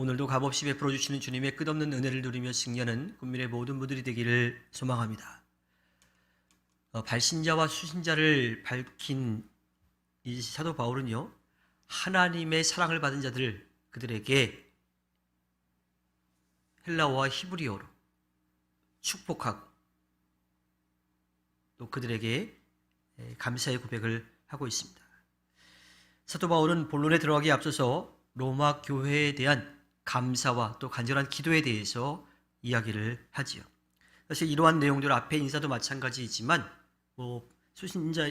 오늘도 값없이 베풀어 주시는 주님의 끝없는 은혜를 누리며 승리하는 국민의 모든 분들이 되기를 소망합니다. 발신자와 수신자를 밝힌 이 사도 바울은요, 하나님의 사랑을 받은 자들, 그들에게 헬라어와 히브리어로 축복하고 또 그들에게 감사의 고백을 하고 있습니다. 사도 바울은 본론에 들어가기에 앞서서 로마 교회에 대한 감사와 또 간절한 기도에 대해서 이야기를 하지요. 사실 이러한 내용들 앞에 인사도 마찬가지이지만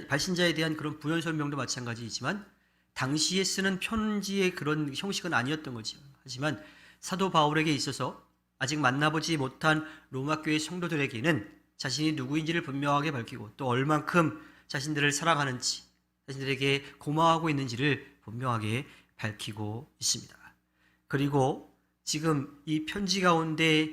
발신자에 대한 그런 부연 설명도 마찬가지이지만 당시에 쓰는 편지의 그런 형식은 아니었던 거죠. 하지만 사도 바울에게 있어서 아직 만나보지 못한 로마 교회 성도들에게는 자신이 누구인지를 분명하게 밝히고 또 얼만큼 자신들을 사랑하는지, 자신들에게 고마워하고 있는지를 분명하게 밝히고 있습니다. 그리고 지금 이 편지 가운데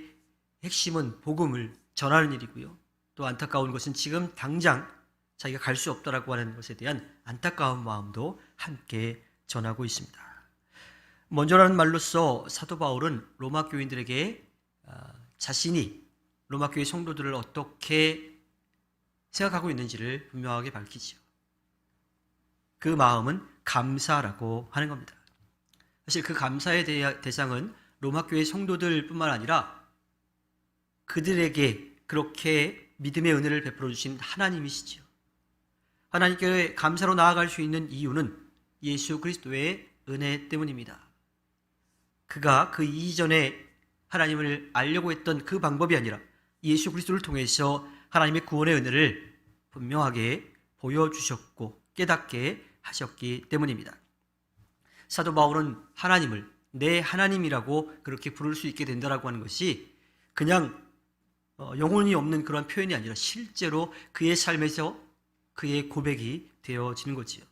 핵심은 복음을 전하는 일이고요. 또 안타까운 것은 지금 당장 자기가 갈 수 없다라고 하는 것에 대한 안타까운 마음도 함께 전하고 있습니다. 먼저라는 말로써 사도 바울은 로마 교인들에게 자신이 로마 교회 성도들을 어떻게 생각하고 있는지를 분명하게 밝히죠. 그 마음은 감사라고 하는 겁니다. 사실 그 감사의 대상은 로마 교회 성도들뿐만 아니라 그들에게 그렇게 믿음의 은혜를 베풀어 주신 하나님이시죠. 하나님께 감사로 나아갈 수 있는 이유는 예수 그리스도의 은혜 때문입니다. 그가 그 이전에 하나님을 알려고 했던 그 방법이 아니라 예수 그리스도를 통해서 하나님의 구원의 은혜를 분명하게 보여주셨고 깨닫게 하셨기 때문입니다. 사도 바울은 하나님을 내 하나님이라고 그렇게 부를 수 있게 된다라고 하는 것이 그냥 영혼이 없는 그런 표현이 아니라 실제로 그의 삶에서 그의 고백이 되어지는 거지요.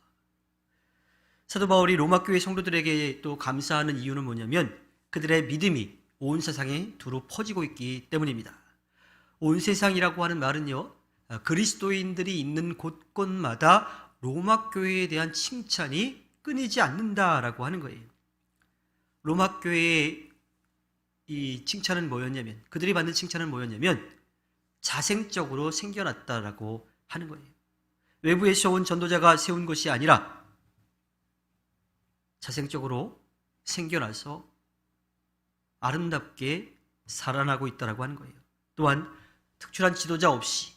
사도 바울이 로마 교회 성도들에게 또 감사하는 이유는 뭐냐면 그들의 믿음이 온 세상에 두루 퍼지고 있기 때문입니다. 온 세상이라고 하는 말은요, 그리스도인들이 있는 곳곳마다 로마 교회에 대한 칭찬이 끊이지 않는다라고 하는 거예요. 로마 교회의 이 칭찬은 뭐였냐면, 그들이 받는 칭찬은 뭐였냐면 자생적으로 생겨났다라고 하는 거예요. 외부에서 온 전도자가 세운 것이 아니라 자생적으로 생겨나서 아름답게 살아나고 있다라고 하는 거예요. 또한 특출한 지도자 없이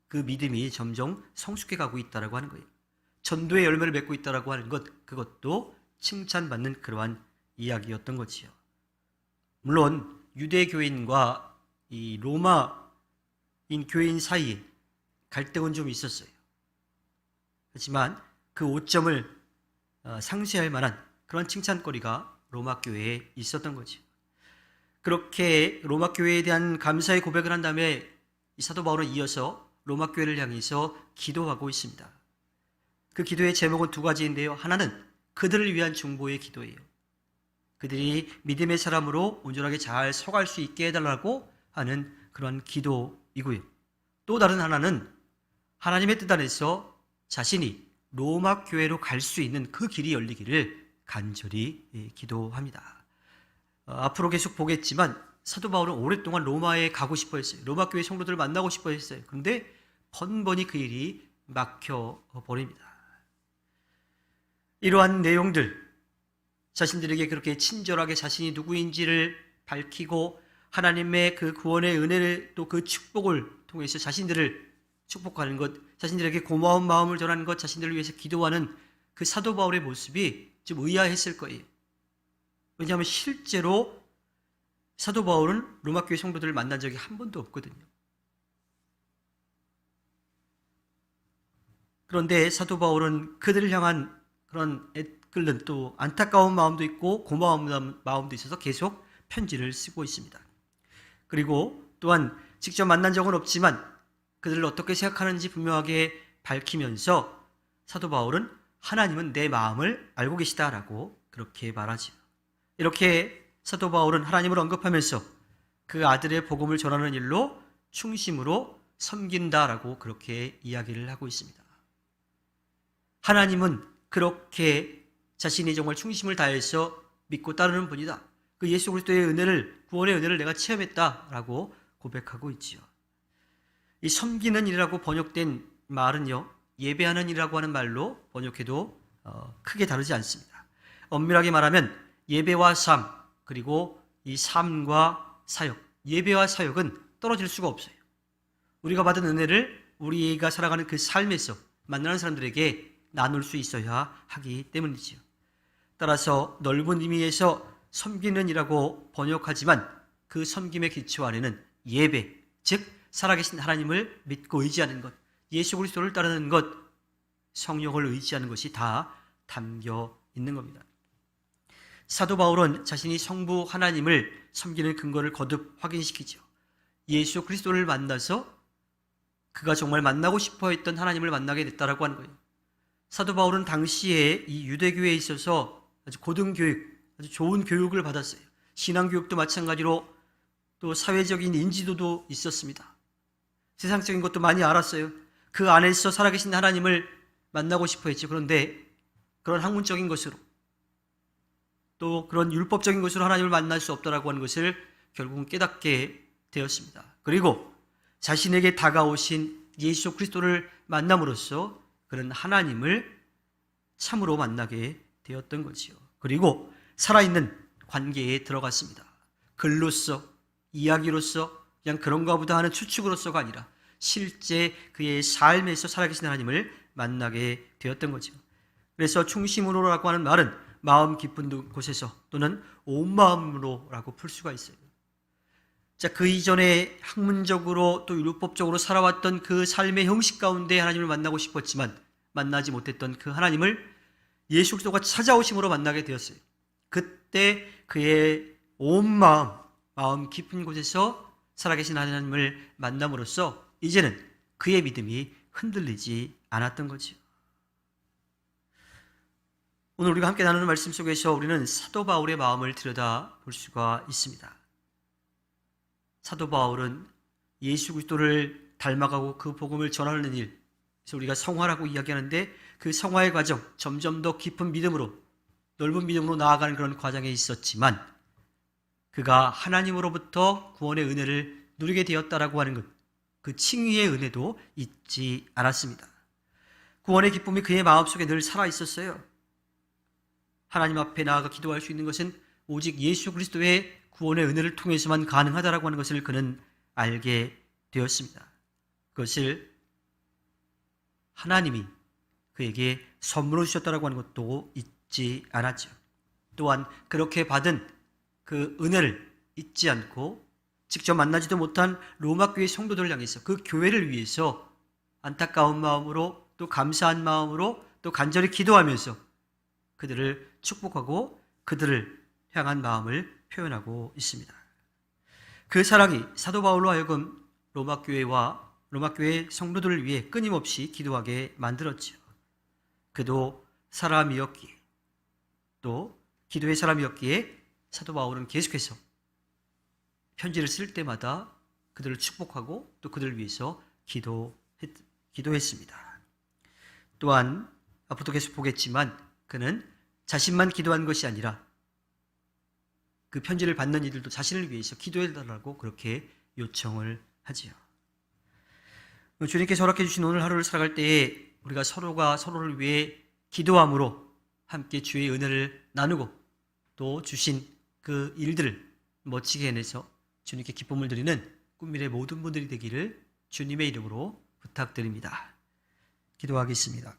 그 믿음이 점점 성숙해 가고 있다라고 하는 거예요. 전도의 열매를 맺고 있다라고 하는 것, 그것도 칭찬받는 그러한 이야기였던 거지요. 물론 유대 교인과 이 로마인 교인 사이에 갈등은 좀 있었어요. 하지만 그 오점을 상쇄할 만한 그런 칭찬거리가 로마 교회에 있었던 거죠. 그렇게 로마 교회에 대한 감사의 고백을 한 다음에 이 사도 바울은 이어서 로마 교회를 향해서 기도하고 있습니다. 그 기도의 제목은 두 가지인데요. 하나는 그들을 위한 중보의 기도예요. 그들이 믿음의 사람으로 온전하게 잘 서갈 수 있게 해달라고 하는 그런 기도이고요. 또 다른 하나는 하나님의 뜻 안에서 자신이 로마 교회로 갈 수 있는 그 길이 열리기를 간절히 기도합니다. 앞으로 계속 보겠지만 사도 바울은 오랫동안 로마에 가고 싶어 했어요. 로마 교회 성도들을 만나고 싶어 했어요. 그런데 번번이 그 일이 막혀버립니다. 이러한 내용들, 자신들에게 그렇게 친절하게 자신이 누구인지를 밝히고 하나님의 그 구원의 은혜를 또 그 축복을 통해서 자신들을 축복하는 것, 자신들에게 고마운 마음을 전하는 것, 자신들을 위해서 기도하는 그 사도 바울의 모습이 좀 의아했을 거예요. 왜냐하면 실제로 사도 바울은 로마 교회 성도들을 만난 적이 한 번도 없거든요. 그런데 사도 바울은 그들을 향한 그런 애끓는 또 안타까운 마음도 있고 고마운 마음도 있어서 계속 편지를 쓰고 있습니다. 그리고 또한 직접 만난 적은 없지만 그들을 어떻게 생각하는지 분명하게 밝히면서 사도 바울은 하나님은 내 마음을 알고 계시다라고 그렇게 말하죠. 이렇게 사도 바울은 하나님을 언급하면서 그 아들의 복음을 전하는 일로 충심으로 섬긴다라고 그렇게 이야기를 하고 있습니다. 하나님은 그렇게 자신이 정말 충심을 다해서 믿고 따르는 분이다. 그 예수 그리스도의 은혜를, 구원의 은혜를 내가 체험했다라고 고백하고 있지요. 이 섬기는 일이라고 번역된 말은요, 예배하는 일이라고 하는 말로 번역해도 크게 다르지 않습니다. 엄밀하게 말하면 예배와 삶, 그리고 이 삶과 사역, 예배와 사역은 떨어질 수가 없어요. 우리가 받은 은혜를 우리가 살아가는 그 삶에서 만나는 사람들에게 나눌 수 있어야 하기 때문이지요. 따라서 넓은 의미에서 섬기는 이라고 번역하지만 그 섬김의 기초 안에는 예배, 즉 살아계신 하나님을 믿고 의지하는 것, 예수 그리스도를 따르는 것, 성령을 의지하는 것이 다 담겨 있는 겁니다. 사도 바울은 자신이 성부 하나님을 섬기는 근거를 거듭 확인시키죠. 예수 그리스도를 만나서 그가 정말 만나고 싶어 했던 하나님을 만나게 됐다라고 하는 거예요. 사도 바울은 당시에 이 유대교회에 있어서 아주 고등교육, 아주 좋은 교육을 받았어요. 신앙교육도 마찬가지로 또 사회적인 인지도도 있었습니다. 세상적인 것도 많이 알았어요. 그 안에서 살아계신 하나님을 만나고 싶어 했죠. 그런데 그런 학문적인 것으로 또 그런 율법적인 것으로 하나님을 만날 수 없다라고 하는 것을 결국은 깨닫게 되었습니다. 그리고 자신에게 다가오신 예수 그리스도를 만남으로써 그런 하나님을 참으로 만나게 되었던 거지요. 그리고 살아있는 관계에 들어갔습니다. 글로서, 이야기로서, 그냥 그런가 보다 하는 추측으로서가 아니라 실제 그의 삶에서 살아계신 하나님을 만나게 되었던 거죠. 그래서 충심으로라고 하는 말은 마음 깊은 곳에서 또는 온 마음으로라고 풀 수가 있어요. 자, 그 이전에 학문적으로 또 율법적으로 살아왔던 그 삶의 형식 가운데 하나님을 만나고 싶었지만 만나지 못했던 그 하나님을 예수 그리스도가 찾아오심으로 만나게 되었어요. 그때 그의 온 마음 깊은 곳에서 살아계신 하나님을 만남으로써 이제는 그의 믿음이 흔들리지 않았던 거지요. 오늘 우리가 함께 나누는 말씀 속에서 우리는 사도 바울의 마음을 들여다 볼 수가 있습니다. 사도 바울은 예수 그리스도를 닮아가고 그 복음을 전하는 일, 그래서 우리가 성화라고 이야기하는데 그 성화의 과정, 점점 더 깊은 믿음으로, 넓은 믿음으로 나아가는 그런 과정에 있었지만 그가 하나님으로부터 구원의 은혜를 누리게 되었다라고 하는 것, 그 칭의의 은혜도 잊지 않았습니다. 구원의 기쁨이 그의 마음속에 늘 살아있었어요. 하나님 앞에 나아가 기도할 수 있는 것은 오직 예수 그리스도의 구원의 은혜를 통해서만 가능하다라고 하는 것을 그는 알게 되었습니다. 그것을 하나님이 그에게 선물로 주셨다라고 하는 것도 잊지 않았죠. 또한 그렇게 받은 그 은혜를 잊지 않고 직접 만나지도 못한 로마 교회 성도들을 향해서 그 교회를 위해서 안타까운 마음으로 또 감사한 마음으로 또 간절히 기도하면서 그들을 축복하고 그들을 향한 마음을 표현하고 있습니다. 그 사랑이 사도 바울로 하여금 로마 교회 성도들을 위해 끊임없이 기도하게 만들었지요. 그도 사람이었기에 또 기도의 사람이었기에 사도 바울은 계속해서 편지를 쓸 때마다 그들을 축복하고 또 그들을 위해서 기도했습니다. 또한 앞으로도 계속 보겠지만 그는 자신만 기도한 것이 아니라 그 편지를 받는 이들도 자신을 위해서 기도해달라고 그렇게 요청을 하지요. 주님께서 허락해 주신 오늘 하루를 살아갈 때에 우리가 서로가 서로를 위해 기도함으로 함께 주의 은혜를 나누고 또 주신 그 일들을 멋지게 해내서 주님께 기쁨을 드리는 꿈미래 모든 분들이 되기를 주님의 이름으로 부탁드립니다. 기도하겠습니다.